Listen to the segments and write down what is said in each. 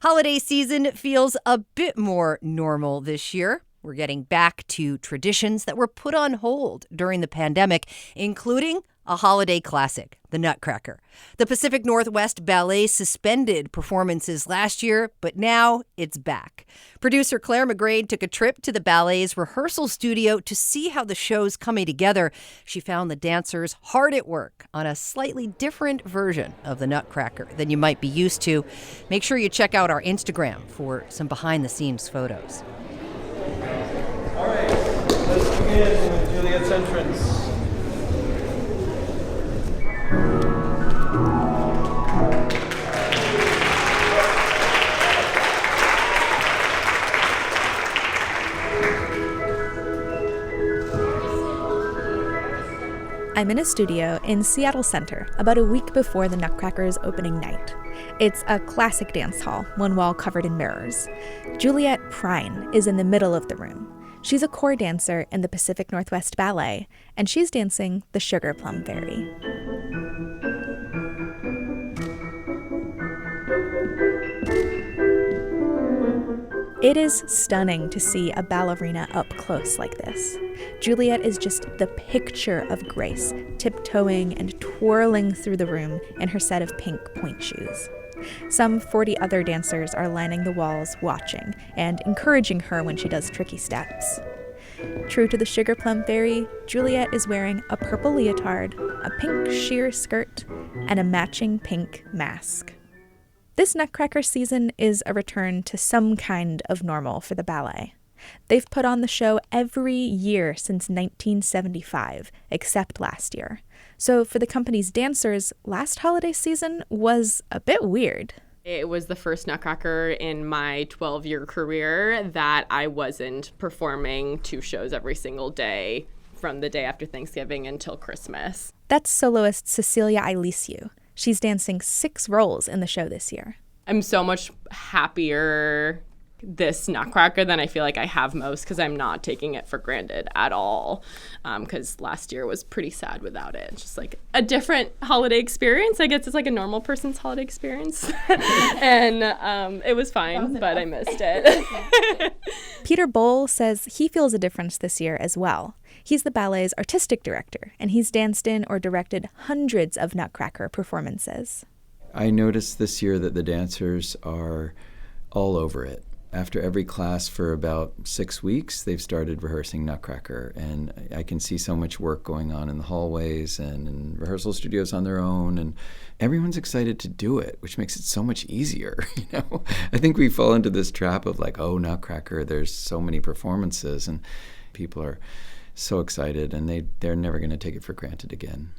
Holiday season feels a bit more normal this year. We're getting back to traditions that were put on hold during the pandemic, including a holiday classic, the Nutcracker. The Pacific Northwest Ballet suspended performances last year, but now it's back. Producer Clare McGrane took a trip to the ballet's rehearsal studio to see how the show's coming together. She found the dancers hard at work on a slightly different version of the Nutcracker than you might be used to. Make sure you check out our Instagram for some behind-the-scenes photos. All right, let's begin with Juliet's entrance. I'm in a studio in Seattle Center about a week before the Nutcracker's opening night. It's a classic dance hall, one wall covered in mirrors. Juliet Prine is in the middle of the room. She's a core dancer in the Pacific Northwest Ballet, and she's dancing the Sugar Plum Fairy. It is stunning to see a ballerina up close like this. Juliet is just the picture of grace, tiptoeing and twirling through the room in her set of pink pointe shoes. Some 40 other dancers are lining the walls watching and encouraging her when she does tricky steps. True to the Sugar Plum Fairy, Juliet is wearing a purple leotard, a pink sheer skirt, and a matching pink mask. This Nutcracker season is a return to some kind of normal for the ballet. They've put on the show every year since 1975, except last year. So for the company's dancers, last holiday season was a bit weird. It was the first Nutcracker in my 12-year career that I wasn't performing 2 shows every single day from the day after Thanksgiving until Christmas. That's soloist Cecilia Iliesiu. She's dancing 6 roles in the show this year. I'm so much happier this Nutcracker than I feel like I have most because I'm not taking it for granted at all, because last year was pretty sad without it. It's just like a different holiday experience. I guess it's like a normal person's holiday experience. And it was fine, but I missed it. Peter Bohl says he feels a difference this year as well. He's the ballet's artistic director, and he's danced in or directed hundreds of Nutcracker performances. I noticed this year that the dancers are all over it. After every class for about 6 weeks, they've started rehearsing Nutcracker, and I can see so much work going on in the hallways and in rehearsal studios on their own, and everyone's excited to do it, which makes it so much easier. I think we fall into this trap of like, oh, Nutcracker, there's so many performances, and people are so excited, and they're never going to take it for granted again.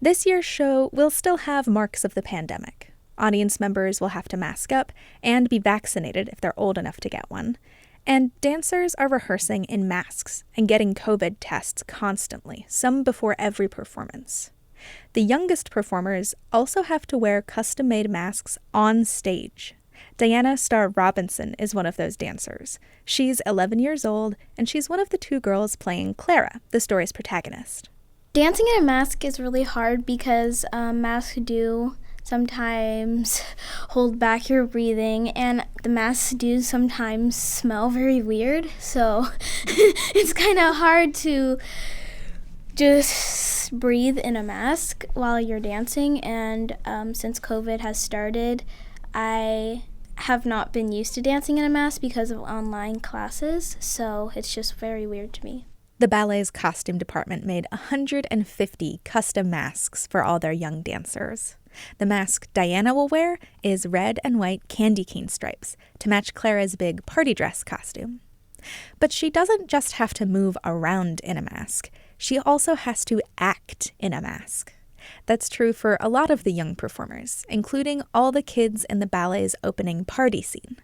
This year's show will still have marks of the pandemic. Audience members will have to mask up and be vaccinated if they're old enough to get one. And dancers are rehearsing in masks and getting COVID tests constantly, some before every performance. The youngest performers also have to wear custom-made masks on stage. Diana Starr Robinson is one of those dancers. She's 11 years old, and she's one of the 2 girls playing Clara, the story's protagonist. Dancing in a mask is really hard because masks do sometimes hold back your breathing, and the masks do sometimes smell very weird, so it's kind of hard to just breathe in a mask while you're dancing. And since COVID has started, I have not been used to dancing in a mask because of online classes, so it's just very weird to me. The ballet's costume department made 150 custom masks for all their young dancers. The mask Diana will wear is red and white candy cane stripes to match Clara's big party dress costume. But she doesn't just have to move around in a mask. She also has to act in a mask. That's true for a lot of the young performers, including all the kids in the ballet's opening party scene.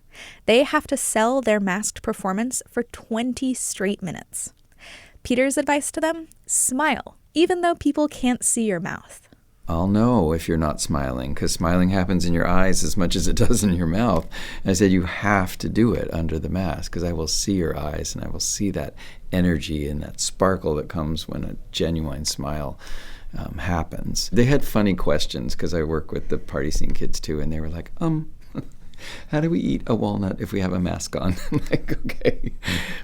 They have to sell their masked performance for 20 straight minutes. Peter's advice to them? Smile, even though people can't see your mouth. I'll know if you're not smiling, because smiling happens in your eyes as much as it does in your mouth. And I said, you have to do it under the mask, because I will see your eyes, and I will see that energy and that sparkle that comes when a genuine smile happens. They had funny questions, because I work with the party scene kids too, and they were like, How do we eat a walnut if we have a mask on? I'm like, okay,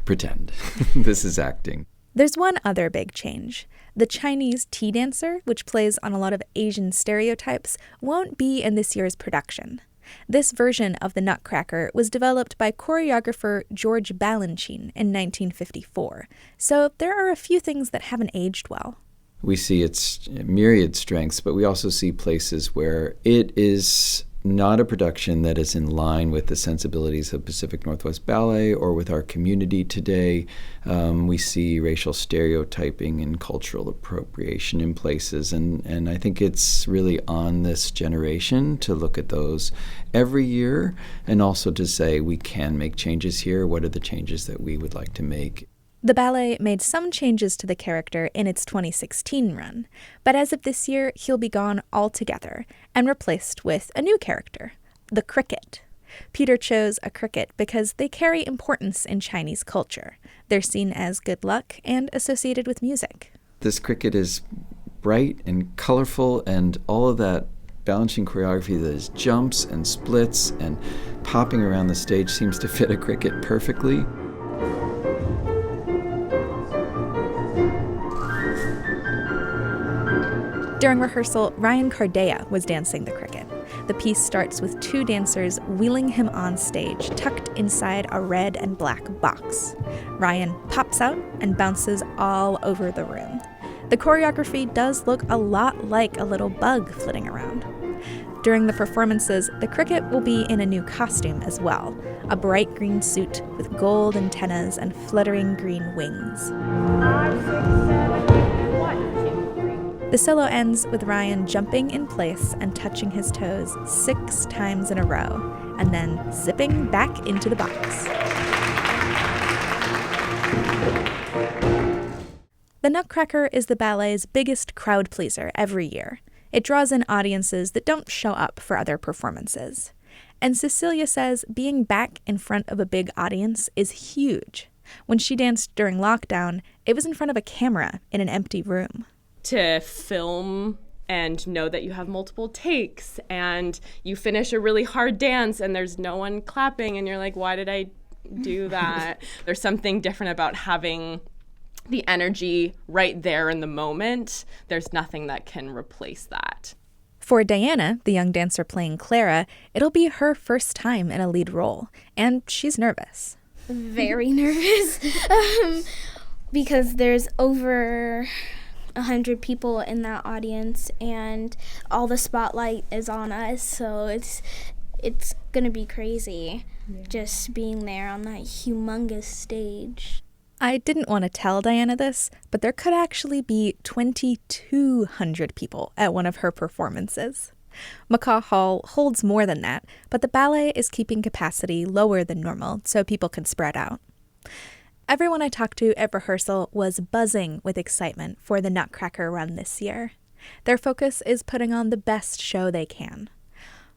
pretend. This is acting. There's one other big change. The Chinese tea dancer, which plays on a lot of Asian stereotypes, won't be in this year's production. This version of the Nutcracker was developed by choreographer George Balanchine in 1954, so there are a few things that haven't aged well. We see its myriad strengths, but we also see places where it is not a production that is in line with the sensibilities of Pacific Northwest Ballet or with our community today. We see racial stereotyping and cultural appropriation in places, and I think it's really on this generation to look at those every year and also to say we can make changes here. What are the changes that we would like to make? The ballet made some changes to the character in its 2016 run, but as of this year, he'll be gone altogether and replaced with a new character, the cricket. Peter chose a cricket because they carry importance in Chinese culture. They're seen as good luck and associated with music. This cricket is bright and colorful, and all of that balancing choreography that is jumps and splits and popping around the stage seems to fit a cricket perfectly. During rehearsal, Ryan Cardea was dancing the cricket. The piece starts with two dancers wheeling him on stage, tucked inside a red and black box. Ryan pops out and bounces all over the room. The choreography does look a lot like a little bug flitting around. During the performances, the cricket will be in a new costume as well, a bright green suit with gold antennas and fluttering green wings. 5, 6, 7, 1, 2, 3. The solo ends with Ryan jumping in place and touching his toes 6 times in a row, and then zipping back into the box. The Nutcracker is the ballet's biggest crowd pleaser every year. It draws in audiences that don't show up for other performances. And Cecilia says being back in front of a big audience is huge. When she danced during lockdown, it was in front of a camera in an empty room. To film and know that you have multiple takes and you finish a really hard dance and there's no one clapping and you're like, why did I do that? There's something different about having the energy right there in the moment. There's nothing that can replace that. For Diana, the young dancer playing Clara, it'll be her first time in a lead role, and she's nervous. Very nervous because there's over 100 people in that audience and all the spotlight is on us, so it's gonna be crazy just being there on that humongous stage. I didn't want to tell Diana this, but there could actually be 2,200 people at one of her performances. McCaw Hall holds more than that, but the ballet is keeping capacity lower than normal so people can spread out. Everyone I talked to at rehearsal was buzzing with excitement for the Nutcracker run this year. Their focus is putting on the best show they can.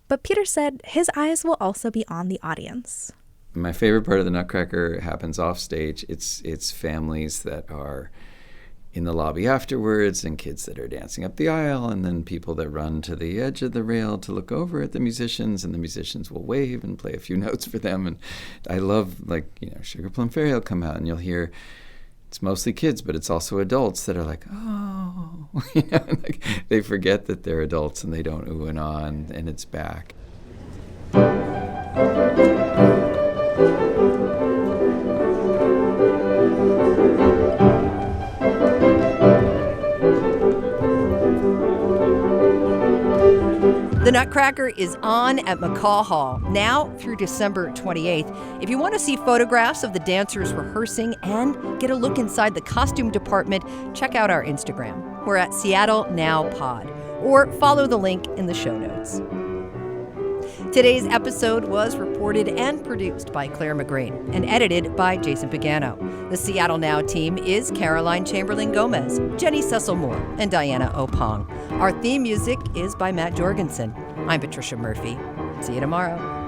But Peter said his eyes will also be on the audience. My favorite part of the Nutcracker happens off stage. It's families that are in the lobby afterwards and kids that are dancing up the aisle and then people that run to the edge of the rail to look over at the musicians, and the musicians will wave and play a few notes for them. And I love, Sugar Plum Fairy will come out and you'll hear it's mostly kids, but it's also adults that are like, oh, they forget that they're adults and they don't ooh and ah, and it's back. The Nutcracker is on at McCaw Hall now through December 28th. If you want to see photographs of the dancers rehearsing and get a look inside the costume department, check out our Instagram. We're at Seattle Now Pod, or follow the link in the show notes. Today's episode was reported and produced by Clare McGrane and edited by Jason Pagano. The Seattle Now team is Caroline Chamberlain Gomez, Jenny Cecil Moore, and Diana Opong. Our theme music is by Matt Jorgensen. I'm Patricia Murphy. See you tomorrow.